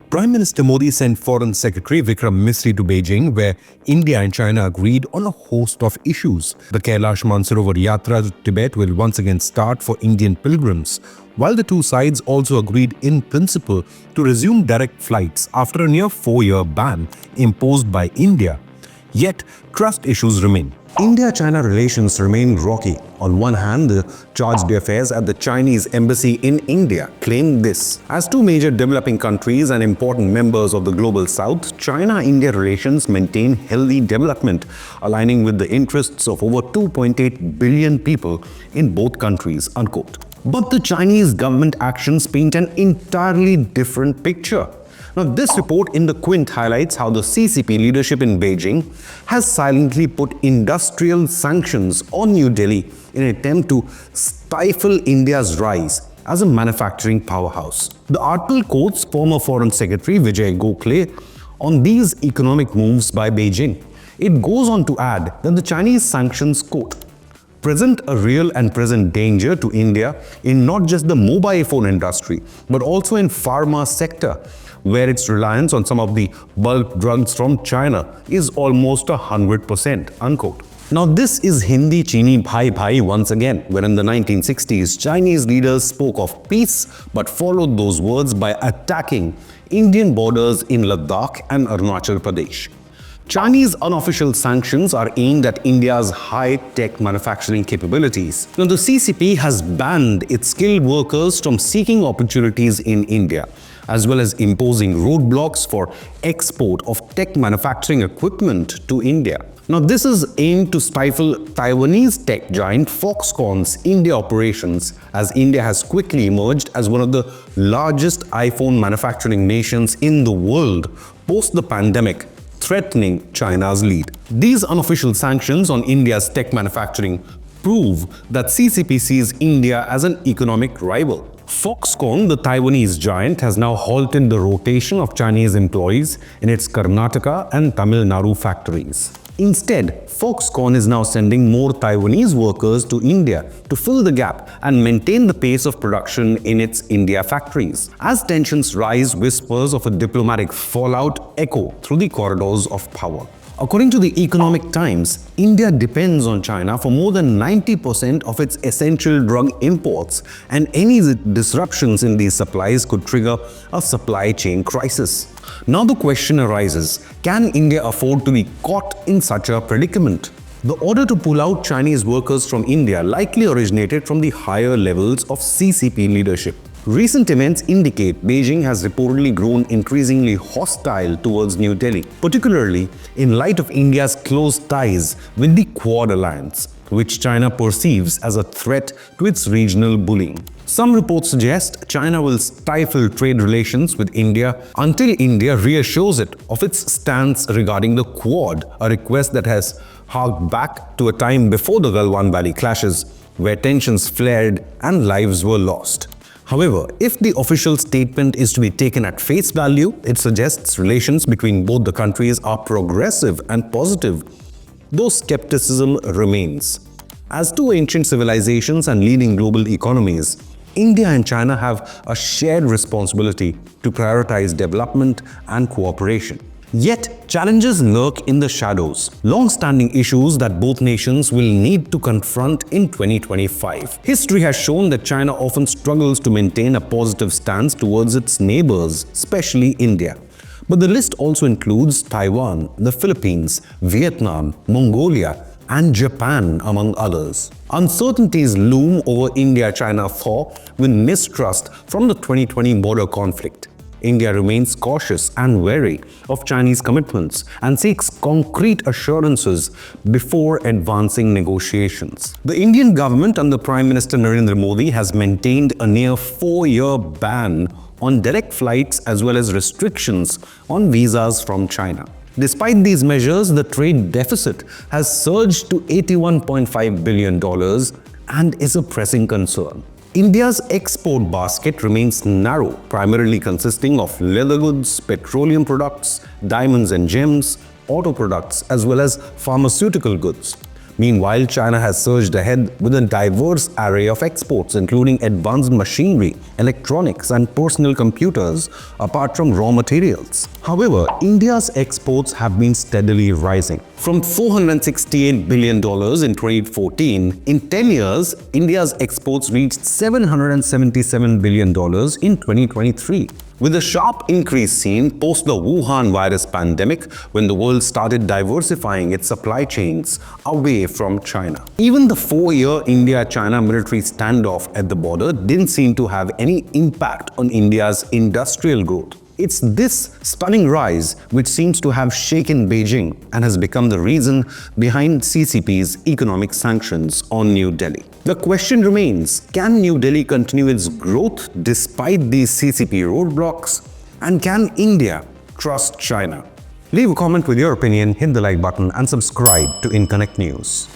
Prime Minister Modi sent Foreign Secretary Vikram Misri to Beijing, where India and China agreed on a host of issues. The Kailash Mansarovar Yatra to Tibet will once again start for Indian pilgrims, while the two sides also agreed in principle to resume direct flights after a near 4-year ban imposed by India. Yet, trust issues remain. India-China relations remain rocky. On one hand, the charge d'affaires at the Chinese embassy in India claim this. As two major developing countries and important members of the global south, China-India relations maintain healthy development, aligning with the interests of over 2.8 billion people in both countries, unquote. But the Chinese government actions paint an entirely different picture. Now, this report in the Quint highlights how the CCP leadership in Beijing has silently put industrial sanctions on New Delhi in an attempt to stifle India's rise as a manufacturing powerhouse. The article quotes former Foreign Secretary Vijay Gokhale on these economic moves by Beijing. It goes on to add that the Chinese sanctions, quote, present a real and present danger to India in not just the mobile phone industry, but also in pharma sector, where its reliance on some of the bulk drugs from China is almost 100%, unquote. Now, this is Hindi Chini Bhai Bhai once again, where in the 1960s, Chinese leaders spoke of peace but followed those words by attacking Indian borders in Ladakh and Arunachal Pradesh. Chinese unofficial sanctions are aimed at India's high-tech manufacturing capabilities. Now, the CCP has banned its skilled workers from seeking opportunities in India, as well as imposing roadblocks for export of tech manufacturing equipment to India. Now, this is aimed to stifle Taiwanese tech giant Foxconn's India operations, as India has quickly emerged as one of the largest iPhone manufacturing nations in the world post the pandemic, threatening China's lead. These unofficial sanctions on India's tech manufacturing prove that CCP sees India as an economic rival. Foxconn, the Taiwanese giant, has now halted the rotation of Chinese employees in its Karnataka and Tamil Nadu factories. Instead, Foxconn is now sending more Taiwanese workers to India to fill the gap and maintain the pace of production in its India factories. As tensions rise, whispers of a diplomatic fallout echo through the corridors of power. According to the Economic Times, India depends on China for more than 90% of its essential drug imports, and any disruptions in these supplies could trigger a supply chain crisis. Now the question arises, can India afford to be caught in such a predicament? The order to pull out Chinese workers from India likely originated from the higher levels of CCP leadership. Recent events indicate Beijing has reportedly grown increasingly hostile towards New Delhi, particularly in light of India's close ties with the Quad alliance, which China perceives as a threat to its regional bullying. Some reports suggest China will stifle trade relations with India until India reassures it of its stance regarding the Quad, a request that has harked back to a time before the Galwan Valley clashes, where tensions flared and lives were lost. However, if the official statement is to be taken at face value, it suggests relations between both the countries are progressive and positive, though skepticism remains. As two ancient civilizations and leading global economies, India and China have a shared responsibility to prioritize development and cooperation. Yet, challenges lurk in the shadows, long-standing issues that both nations will need to confront in 2025. History has shown that China often struggles to maintain a positive stance towards its neighbors, especially India. But the list also includes Taiwan, the Philippines, Vietnam, Mongolia, and Japan, among others. Uncertainties loom over India-China thaw with mistrust from the 2020 border conflict. India remains cautious and wary of Chinese commitments and seeks concrete assurances before advancing negotiations. The Indian government under Prime Minister Narendra Modi has maintained a near 4-year ban on direct flights as well as restrictions on visas from China. Despite these measures, the trade deficit has surged to $81.5 billion and is a pressing concern. India's export basket remains narrow, primarily consisting of leather goods, petroleum products, diamonds and gems, auto products, as well as pharmaceutical goods. Meanwhile, China has surged ahead with a diverse array of exports, including advanced machinery, electronics, and personal computers, apart from raw materials. However, India's exports have been steadily rising. From $468 billion in 2014, in 10 years, India's exports reached $777 billion in 2023. With a sharp increase seen post the Wuhan virus pandemic, when the world started diversifying its supply chains away from China. Even the 4-year India-China military standoff at the border didn't seem to have any impact on India's industrial growth. It's this stunning rise which seems to have shaken Beijing and has become the reason behind CCP's economic sanctions on New Delhi. The question remains, can New Delhi continue its growth despite these CCP roadblocks? And can India trust China? Leave a comment with your opinion, hit the like button and subscribe to Inconnect News.